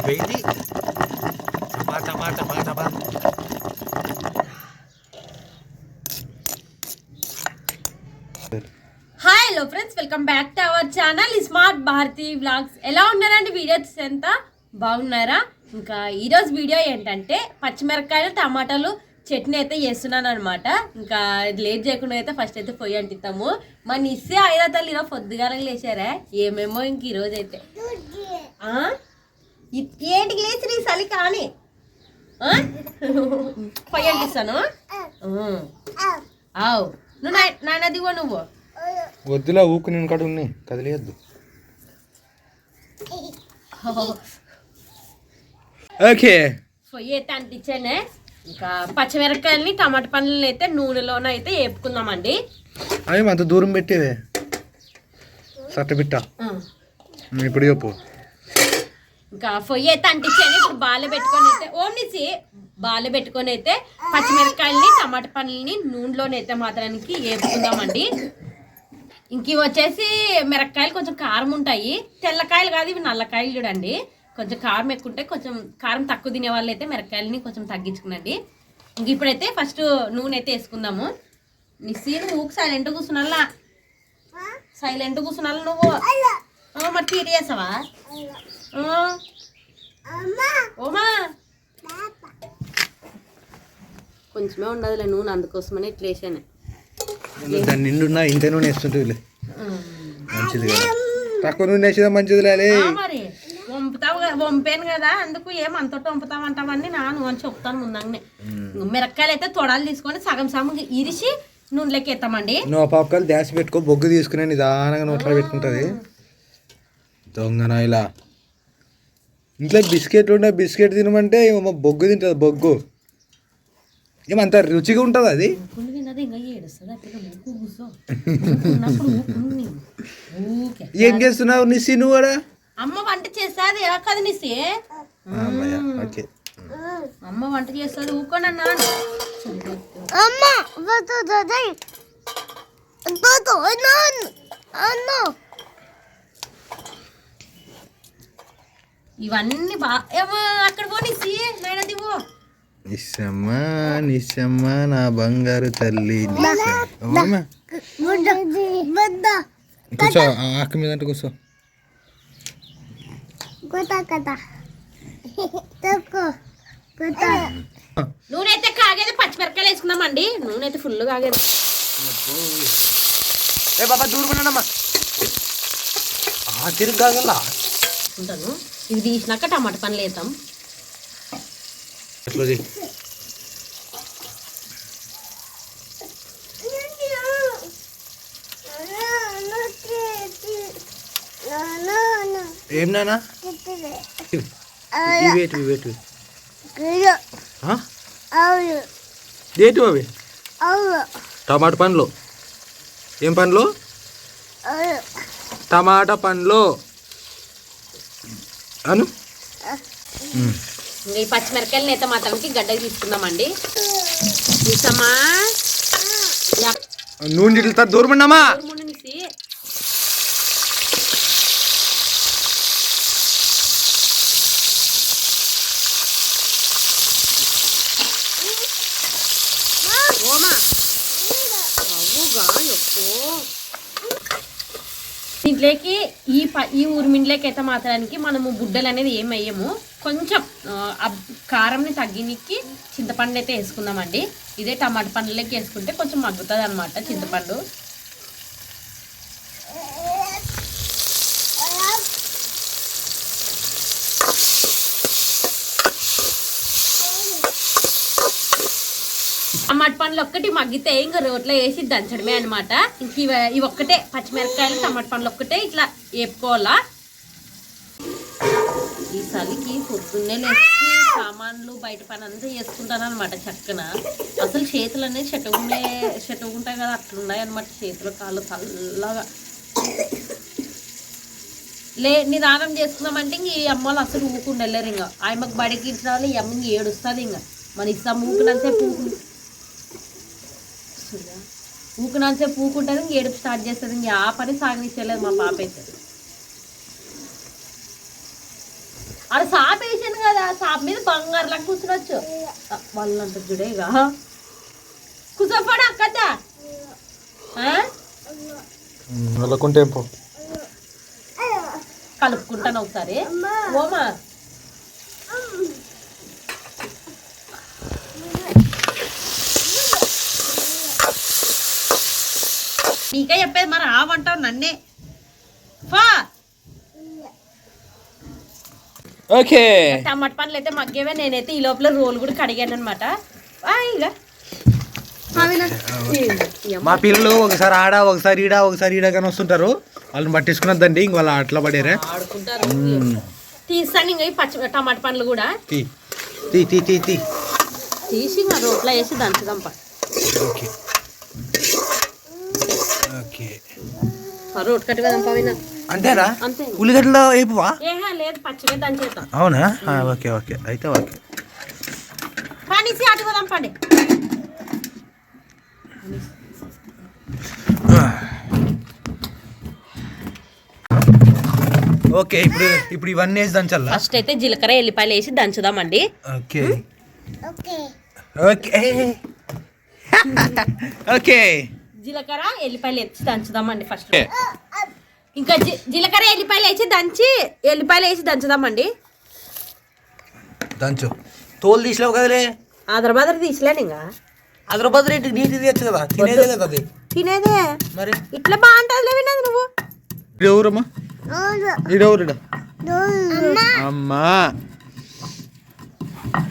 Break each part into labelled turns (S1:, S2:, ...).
S1: వెయిటి టమాటా
S2: hi hello friends, welcome back to our channel smart Bharathi vlogs. ఎలా ఉన్నారండి? Videos ఎంత బాగున్నారా? ఇంకా ఈరోజు వీడియో ఏంటంటే పచ్చిమిరపకాయలు టమాటాలు చట్నీ అయితే చేస్తున్నాను అనమాట. ఇంకా లేట్ చేయకుండా అయితే ఫస్ట్ అయితే పొయ్యి అంటిస్తాము. మా నిస్సే ఐదో తల్లి ఈరోజు పొద్దుగానే లేచారా ఏమేమో ఇంక ఈరోజు అయితే ఏంటికి లేచి నీ చలి కానీ పొయ్యి అంటిస్తాను. ఆవు నువ్వు నాన్న దిగో నువ్వు
S1: వద్దులా ఊకు నేను కాడ ఉన్నాయి కదిలేయద్దు. ఓకే
S2: పొయ్యి అయితే అంటించానే. ఇంకా పచ్చిమిరపకాయలని టమాటా పండ్లని అయితే నూనెలోనే అయితే వేపుకుందామండి.
S1: అవి అంత దూరం పెట్టేవే సట్ట బిట్ట ఇప్పుడు చెప్పు.
S2: ఇంకా పొయ్యి అయితే అంటించాను. ఇప్పుడు బాగా పెట్టుకొని అయితే ఓన్నిసి బాగా పెట్టుకొని అయితే పచ్చిమిరపకాయలని టమాటా పండ్లని నూనెలోనైతే మాత్రానికి వేపుకుందామండి. ఇంక ఇవి వచ్చేసి మిరపకాయలు కొంచెం కారం ఉంటాయి. తెల్లకాయలు కాదు, ఇవి నల్లకాయలు చూడండి. కొంచెం కారం ఎక్కువ ఉంటాయి. కొంచెం కారం తక్కువ తినే వాళ్ళు అయితే మిరపకాయలని కొంచెం తగ్గించుకునండి. ఇంక ఇప్పుడైతే ఫస్ట్ నూనె అయితే వేసుకుందాము. నీ సీన్ ఊకు సైలెంట్ కూర్చున్నా సైలెంట్ కూర్చున్నా నువ్వు మరి తీరి చేసావా? ఓమా కొంచెమే ఉండదులే నూనె, అందుకోసమని ఇట్లా వేసాను.
S1: దాన్ని నిండున్నా ఇంత నూనె వేస్తుంటుంది మంచిది కదా. తక్కువ నూనె వేసేదా మంచిది లే.
S2: మరి వంపుతావు కదా, వంపాను కదా, అందుకు ఏమంతటి వంపుతామంటామని నాను అని చెప్తాను ముందంగానే. మిరపకాయలు అయితే తొడాలు తీసుకొని సగం సగం ఇరిసి నూనెలోకి ఎత్తామండి.
S1: నువ్వు పక్కలు దాచి పెట్టుకో, బొగ్గు తీసుకునే నిదానంగా నోట్లో పెట్టుకుంటుంది దొంగన. ఇలా ఇంట్లో బిస్కెట్లు ఉండే బిస్కెట్ తినమంటే బొగ్గు తింటుంది. బొగ్గు ఏమంత రుచిగా ఉంటుంది అది. ఏం చేస్తున్నావు నిస్సి నువ్వు కూడా?
S2: అమ్మ వంట చేస్తుంది కదా నిస్సి, అమ్మ వంట చేస్తుంది ఊకోండి అన్నా. ఇవన్నీ బాగా అక్కడ పోనిసి నాయన దిగు.
S1: నిస్సమ్మా నా బంగారు తల్లి. కూర్చో, అక్క మీద అంటే కూర్చో.
S2: నూనె అయితే కాగేది, పచ్చిమిరపకాయలు వేసుకుందామండి. నూనె అయితే ఫుల్ కాగేది.
S1: బాబా దూరుకున్నాడమ్మా తిరుగు కాగల
S2: ఉంటాను. ఇది తీసినాక టమాటా పండ్లు వేద్దాం.
S1: ఏం నానా ఏంటి అవి? టమాటా పండ్లు. ఏం పండ్లు? టమాటా పండ్లు అను.
S2: ఈ పచ్చిమిరకాయలని అయితే మాత్రానికి గడ్డకి తీసుకుందామండి.
S1: నూనె ఇట్లా దూరం ఉన్నామా?
S2: దీంట్లోకి ఈ ఊరిమిండ్లోకి అయితే మాత్రానికి మనము బుడ్డలు అనేది ఏం వేయము. కొంచెం కారంని తగ్గినికి చింతపండు అయితే వేసుకుందామండి. ఇదే టమాటా పండ్లకి వేసుకుంటే కొంచెం మగ్గుతుంది అనమాట చింతపండు. టమాటా పండ్లు ఒక్కటి మగ్గితే ఇంకా రోట్లో వేసి దంచడమే అనమాట. ఇంక ఇవి ఒక్కటే పచ్చిమిరపకాయలు టమాటా పండ్లు ఒక్కటే ఇట్లా వేపుకోవాలా. ఈ చలికి పొద్దున్నే లేచి సామాన్లు బయట పని అంతా చేసుకుంటాను అనమాట చక్కన. అసలు చేతులు అనేది చెట్టుకుంటాయి కదా, అట్లున్నాయి అనమాట చేతులు కాళ్ళు చల్లగా. నిదానం చేసుకుందామంటే ఇంక ఈ అమ్మలు అసలు ఊకుండలేరు. ఇంకా ఆయమ్మకు బడికి ఇచ్చిన ఈ అమ్మ ఇంక ఏడుస్తుంది. ఇంకా మన ఇస్తాం ఊకునంతసేపు ఊకుంటుంది, ఇంక ఏడుపు స్టార్ట్ చేస్తుంది. ఇంక ఆ పని సాగనిచ్చలేదు మా పాప అయితే. అక్కడ సాప్ వేసాను కదా, సాప్ మీద బంగారులా కూర్చునొచ్చు. వాళ్ళు అంటారు చూడే ఇక కూర్చోపాడు అక్కత
S1: వాళ్ళకుంటే
S2: కలుపుకుంటాను ఒకసారి. ఓమా నీకే చెప్పేది మరి ఆవంటావు నన్నే.
S1: ఓకే
S2: టమాటా పండ్లు అయితే మగ్గేవే. నేనైతే ఈ లోపల రోల్ కూడా కడిగాను అనమాట. ఇక
S1: మా పిల్లలు ఒకసారి ఆడ ఒకసారి ఈడ ఒకసారి ఈడ కానీ వస్తుంటారు. వాళ్ళని పట్టించుకున్నదండి, ఇంక వాళ్ళు అట్లా పడేరే
S2: ఆడుకుంటారు. తీస్తాను ఇంకా ఈ పచ్చి టమాటా పండ్లు కూడా
S1: తీ తీ తీ తీ తీ
S2: తీసి ఇంకా రోట్లో వేసి దంచుదాంప.
S1: ఓకే ఓకే
S2: రోట్ కట్టి కదంపా వినా.
S1: అంతేనా?
S2: అంతే.
S1: ఉల్లిగడ్డలో వేపువా?
S2: ఏహా లేదు, పచ్చిగా దంచేద్దాం.
S1: అవునా? ఓకే ఓకే అయితే ఓకే.
S2: పనిసి అటుకోదాం పండి.
S1: ఓకే ఇప్పుడు ఇప్పుడు ఇవన్నీ వేసి దంచాలా?
S2: ఫస్ట్ అయితే జీలకర్ర ఎల్లిపాయలు వేసి దంచుదామండి.
S1: ఓకే ఓకే ఓకే
S2: జీలకర్ర ఎల్లిపాయలు వేసి దంచుదామండి ఫస్ట్. ఇంకా జీలకర్ర ఎల్లిపాయలు వేసి ఎల్లిపాయలు వేసి దంచుదామండి.
S1: దంచు. తోలు తీసినావు కదలే.
S2: ఆదరబాదర తీసలేను ఇంకా.
S1: హైదరాబాద్ రేటు నీటి తీయచ్చు కదా, తినేదే కదా అది.
S2: తినేదే
S1: మరి
S2: ఇట్లా బాగుంటుంది వినదు నువ్వు.
S1: ఎవరమ్మా? ఇడెవరుడా? అమ్మా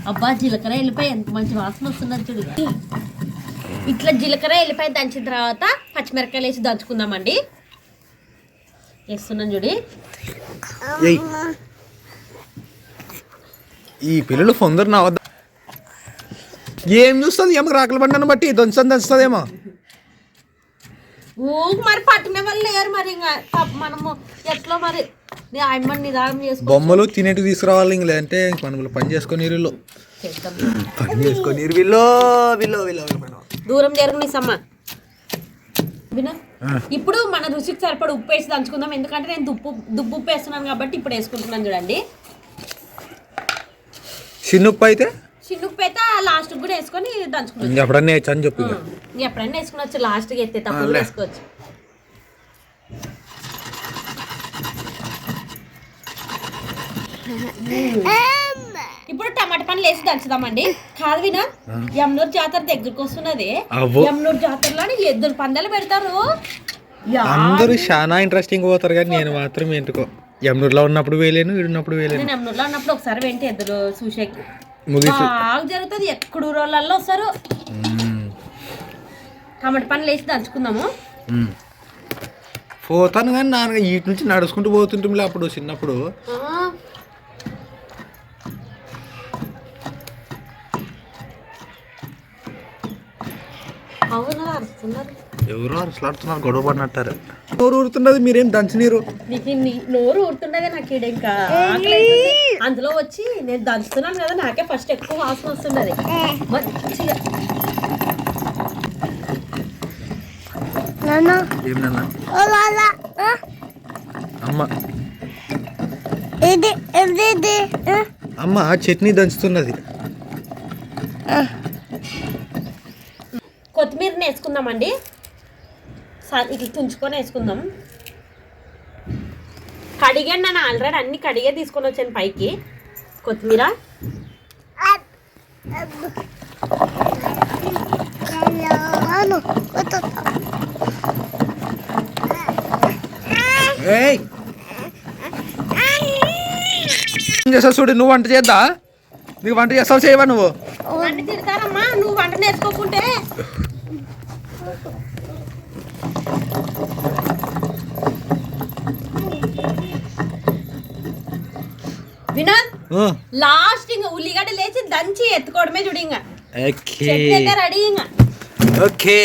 S2: అబ్బా జీలకర్ర ఎల్లిపాయ ఎంత మంచి వాసన వస్తున్నది చూడు. ఇట్లా జీలకర్ర ఎల్లిపాయ దంచిన తర్వాత పచ్చిమిరపకాయలు వేసి దంచుకుందామండి. వేస్తున్నాను చూడి.
S1: ఈ పిల్లలు కొందరు నా వద్ద ఏం చూస్తుంది? ఏమో రాకల బండను బట్టి దంచుతుందేమో.
S2: మరి పట్టిన వాళ్ళు లేరు మరి. ఇంకా మనము ఎట్లా మరి అమ్మని నిదానం చేసుకో.
S1: బొమ్మలు తినేటి తీసుకురావాలి. ఇంక లేదంటే మనం పని చేసుకొని వీళ్ళు పని చేసుకొని వీళ్ళు వీళ్ళు వీళ్ళు
S2: దూరం జరుగు నీ సమ్మ. ఇప్పుడు మన రుచికి సరిపడ ఉప్పు వేసి దంచుకుందాం. ఎందుకంటే నేను దుబ్బు ఉప్పు వేస్తున్నాను కాబట్టి ఇప్పుడు వేసుకుంటున్నాను చూడండి.
S1: చిన్నుప్పు అయితే
S2: చిన్నుప్పు అయితే లాస్ట్ కూడా వేసుకొని దంచుకుంటాం.
S1: ఎప్పుడన్నా వేయచ్చు అని చెప్పి
S2: ఎప్పుడైనా వేసుకునొచ్చు. లాస్ట్కి ఎత్తే తప్పుడు వేసుకోవచ్చు. ఇప్పుడు టమాటా పండ్లు వేసి దంచుదామండి. కాదు వినా, యమునూరు జాతర దగ్గరకు వస్తున్నది. యమునూరు జాతరలో ఎద్దుల పందాలు పెడతారు.
S1: అందరూ చాలా ఇంట్రెస్టింగ్ పోతారు కానీ నేను మాత్రం ఎందుకో యమునూరులో ఉన్నప్పుడు వేయలేను, వీడున్నప్పుడు వేయలేను.
S2: నేను యమునూరులో ఉన్నప్పుడు ఒకసారి వెంట ఎద్దులు చూసేకి బాగా జరుగుతుంది. ఎక్కడ ఊరోళ్ళల్లో వస్తారు. టమాటా పండ్లు వేసి దంచుకుందాము.
S1: పోతాను కానీ నాన్న ఇటు నుంచి నడుచుకుంటూ పోతుంటే అప్పుడు చిన్నప్పుడు.
S2: అవునా అరుస్తున్నారు
S1: ఎవరో అరుసలాడుతున్నారు, గొడవ పడినట్టారు. నోరు ఊరుతున్నది, మీరేం దంచనీరు.
S2: నీకు నోరు ఊరుతుండదే నాకు ఈడ. ఇంకా అందులో వచ్చి నేను దంచుతున్నాను కదా, నాకే ఫస్ట్ ఎక్కువ వాసన వస్తున్నది మంచిగా.
S1: అమ్మ చట్నీ దంచుతున్నది.
S2: కొత్తిమీరని వేసుకుందామండి. ఇట్లా తుంచుకొని వేసుకుందాం. కడిగాను నేను ఆల్రెడీ, అన్ని కడిగే తీసుకొని వచ్చాను పైకి. కొత్తిమీర
S1: చేస్తావు చూడు. నువ్వు వంట చేద్దా? నీకు వంట చేస్తావు, చేయవా నువ్వు?
S2: నన్ను తిడతారమ్మా నువ్వు వంట నేర్చుకోకుంటే. వినోద్ లాస్ట్ ఇంకా ఉల్లిగడ్డ లేచి దంచి ఎత్తుకోవడమే చూడు. ఇంకా రెడీ. ఇంకా
S1: ఓకే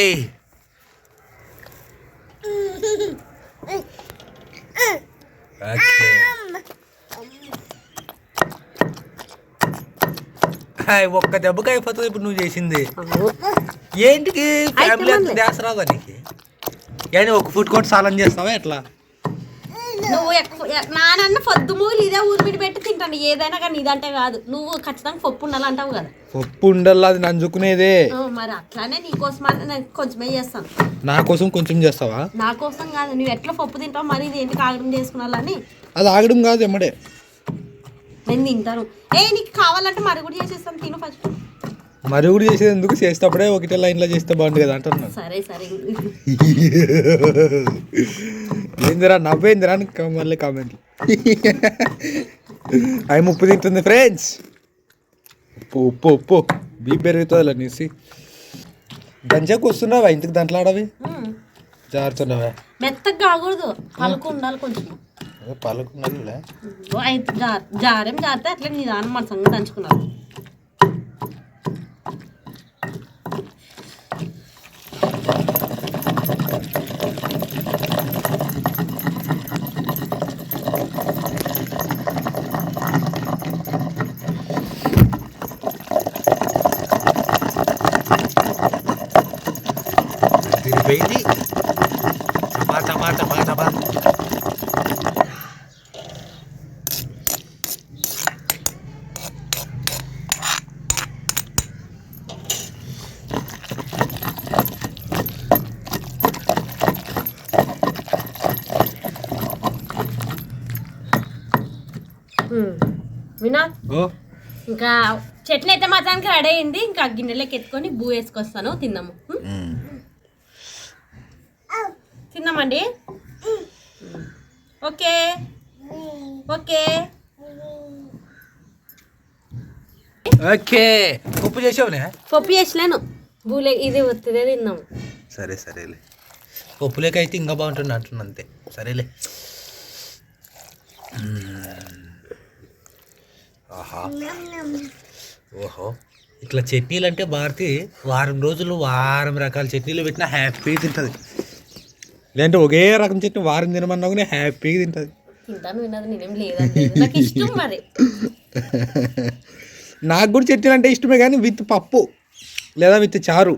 S1: ఒక్క దెబ్బకి అయిపోతుంది ఇప్పుడు నువ్వు చేసింది. ఏంటికి ఫ్యామిలీ అంత ధ్యాస రాదా నీకు? కానీ ఒక ఫుడ్ కోర్ట్ సాలం చేస్తావా ఎట్లా?
S2: నువ్వు ఎక్కువ నాన్న పొద్దు మూలు ఇదే ఊరు మీద పెట్టి తింటాను ఏదైనా కానీ ఇదంటే కాదు నువ్వు ఖచ్చితంగా పప్పు ఉండాలంటావు కదా
S1: పప్పు ఉండాలి అది నంచుకునేదే
S2: మరి అట్లానే నీకోసం నేను కొంచెమే చేస్తాను
S1: నా కోసం కొంచెం చేస్తావా
S2: నా కోసం కాదు నువ్వు ఎట్లా పప్పు తింటావు మరి ఇది ఏంటి ఆగడం చేసుకున్నాలని
S1: అది ఆగడం కాదు ఎమ్మడే
S2: నేను తింటాను నీకు కావాలంటే మరి కూడా చేసేస్తాను తిను ఫస్ట్
S1: మరి కూడా చేసేది ఎందుకు చేసేటప్పుడే ఒకటే లైన్లో చేస్తే బాగుంది కదా అంటున్నాను
S2: సరే సరే
S1: ఏందిరా నవ్వేందిరా మళ్ళీ కామెంట్లు అవి ముప్పు తింటుంది ఫ్రెండ్స్ ఉప్పు ఉప్పు ఉప్పు బీపీ పెరుగుతుంది అనేసి దంచాకు వస్తున్నావా ఇంటికి దాంట్లో ఆడవి జారుతున్నావా
S2: మెత్తగా కాకూడదు పలుకు ఉండాలి కొంచెం
S1: పలుకున్నదిలే
S2: జారేం జారితే అట్లా నీ దాని మన సంగతి దంచుకున్నావు
S1: తిరిగిపోయింది టపా టపా టపా టపా
S2: వినా ఇంకా చెట్లు అయితే మాత్రానికి రెడీ అయింది ఇంకా గిన్నెలోకి ఎత్తుకొని బూ వేసుకొస్తాను తిందాము తిందామండి ఓకే ఓకే
S1: ఓకే పప్పు చేసావునే
S2: పప్పు చేసలేను బూలే ఇది ఒత్తిదే తిందాము
S1: సరే సరేలే పప్పులేక అయితే ఇంకా బాగుంటుంది అంటున్నా అంతే సరేలే ఆహా ఓహో ఇట్లా చట్నీలు అంటే భారతి వారం రోజులు వారం రకాల చట్నీలు పెట్టినా హ్యాపీగా తింటుంది లేదంటే ఒకే రకం చట్నీ వారం తినమన్నా కూడా హ్యాపీగా తింటుంది
S2: తింటాను విన్నది నేనేం లేదండి నాకు ఇష్టం మరి
S1: నాకు కూడా చట్నీలు అంటే ఇష్టమే కానీ విత్ పప్పు లేదా విత్ చారు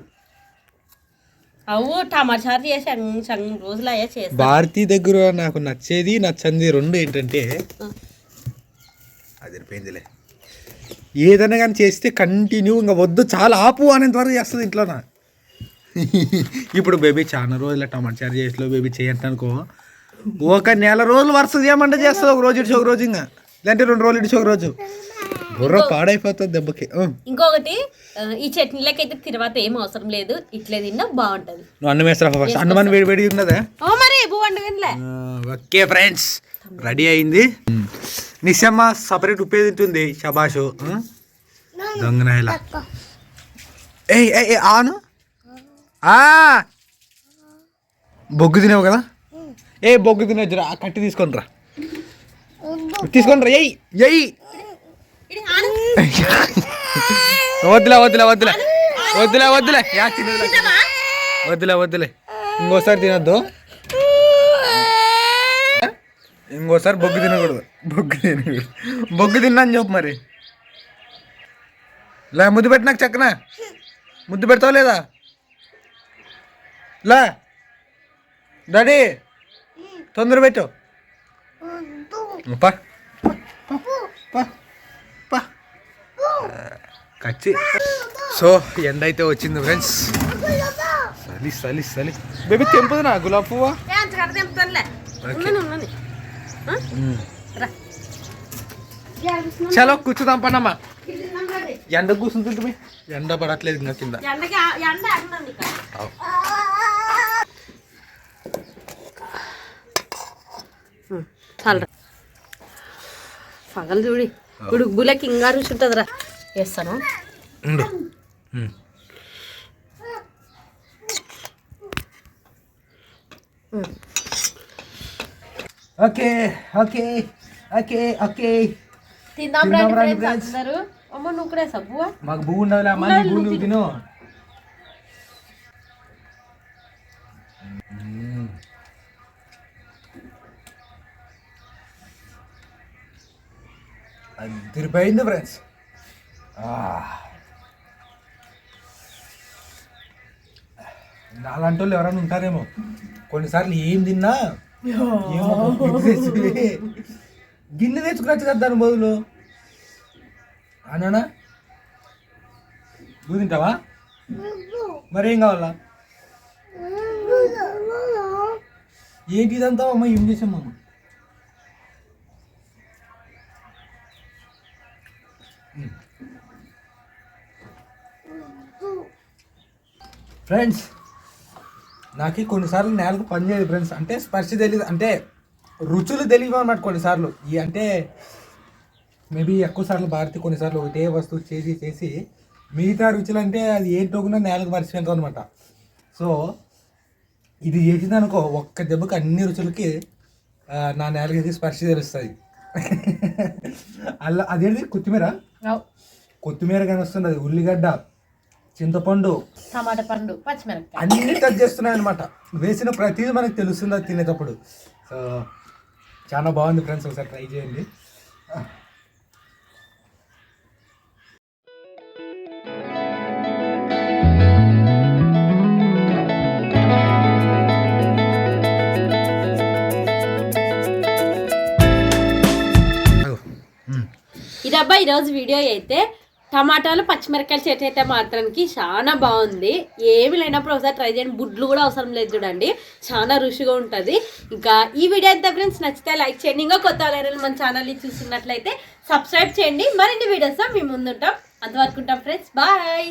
S2: అవు టమాటా చారు చేసి సగం రోజులు అయ్యా చేస్తాను
S1: భారతి దగ్గర నాకు నచ్చేది నచ్చంది రెండు ఏంటంటే అది పోయిందిలే ఏదైనా కానీ చేస్తే కంటిన్యూ ఇంకా వద్దు చాలా ఆపు అనేంత వరకు చేస్తుంది ఇంట్లోనా ఇప్పుడు బేబీ చాలా రోజులు టమాటా చారు చేసిలో బేబీ చేయట్టు అనుకో ఒక నెల రోజులు వరుస చేయమంటే చేస్తుంది ఒక రోజు ఇడిచి ఒక రోజు ఇంకా లేదంటే 2 రోజులు ఇడిచి ఒక రోజు బుర్ర పాడైపోతుంది దెబ్బకి
S2: ఇంకొకటి ఈ చట్నీలకి అయితే తర్వాత ఏం అవసరం లేదు ఇట్లే తిన్నా బాగుంటది
S1: నువ్వు అన్నం వేస్తావా ఫస్ట్ అన్నం వేడి వేడి ఉన్నదా
S2: మరి వండుగనిలే
S1: ఓకే ఫ్రెండ్స్ రెడీ అయింది నిశమ్మ సపరేట్ ఉప్పే తింటుంది షబాషు దొంగనాయలా ఏ ఆను బొగ్గు తినేవు కదా బొగ్గు తినొచ్చు రా కట్టి తీసుకొని రా ఎయ్ ఎయ్ వద్దులే వద్దులే వద్దులే వద్దులే వద్దులే వద్దులే వద్దులే ఇంకోసారి తినద్దు ఇంకోసారి బొగ్గు తినకూడదు బొగ్గు తిన్నా అని చెప్పు మరి లే ముద్దు పెట్టి నాకు చక్కన ముద్దు పెడతావు లేదా లే డాడీ తొందర పెట్టు కచ్చి సో ఎండ అయితే వచ్చింది ఫ్రెండ్స్ చలి చలి చలి బేబీ తెంపదు నా గులాబ్ పువ్వా చలో కూర్చుదాం పన్నమ్మా ఎండ కూర్చుంటుంది ఎండ పడట్లేదు ఇంకా కింద
S2: చాలరా పగలు చూడి ఇప్పుడు గులకి ఇంకా రుచి ఉంటుంది రా వేస్తాను
S1: ఓకే ఓకే ఓకే ఓకే
S2: తిందాం అందరూ అమ్మ నువ్వు కూడా సబ్బువా
S1: మాకు భూ ఉండదులే అమ్మా నీ భూ నువ్వు తిను తిరిపోయింది ఫ్రెండ్స్ అలాంటి వాళ్ళు ఎవరైనా ఉంటారేమో కొన్నిసార్లు ఏం తిన్నా గిన్నె తెచ్చుకునొచ్చు కదా దాని బదులు అన్నానా నువ్వు తింటావా మరేం కావాలా ఏంటి ఇదంతా అమ్మ ఏం చేసామమ్మ ఫ్రెండ్స్ నాకు కొన్నిసార్లు నేలకు పని చేయదు ఫ్రెండ్స్ అంటే స్పర్శ తెలియదు అంటే రుచులు తెలియదు అన్నమాట కొన్నిసార్లు ఈ అంటే మేబీ ఎక్కువ సార్లు భారతి కొన్నిసార్లు ఒకటే వస్తువు చేసి మిగతా రుచులు అంటే అది ఏంటో కూడా నేలకు మర్చిపోయాను అనమాట సో ఇది చేసింది అనుకో ఒక్క దెబ్బకి అన్ని రుచులకి నా నేలకి స్పర్శ తెలుస్తుంది అలా అదేంటి కొత్తిమీర కానీ వస్తుంది అది ఉల్లిగడ్డ చింతపండు
S2: టమాటా పండు పచ్చిమిరపకాయ
S1: అన్ని టచ్ చేస్తున్నాయి అనమాట వేసిన ప్రతిదీ మనకు తెలుస్తుంది అది తినేటప్పుడు సో చాలా బాగుంది ఫ్రెండ్స్ ఒకసారి ట్రై చేయండి
S2: ఇదబ్బా ఈరోజు వీడియో అయితే టమాటాలు పచ్చిమిరకాయలు చెట్టు అయితే మాత్రానికి చాలా బాగుంది ఏమి లేనప్పుడు ఒకసారి ట్రై చేయండి బుడ్లు కూడా అవసరం లేదు చూడండి చాలా రుచిగా ఉంటుంది ఇంకా ఈ వీడియో అయితే ఫ్రెండ్స్ నచ్చితే లైక్ చేయండి ఇంకా కొత్త వాళ్ళైనా మన ఛానల్ని చూస్తున్నట్లయితే సబ్స్క్రైబ్ చేయండి మరిన్ని వీడియోస్తో మేము ముందుంటాం అంతవరకు ఉంటాం ఫ్రెండ్స్ బాయ్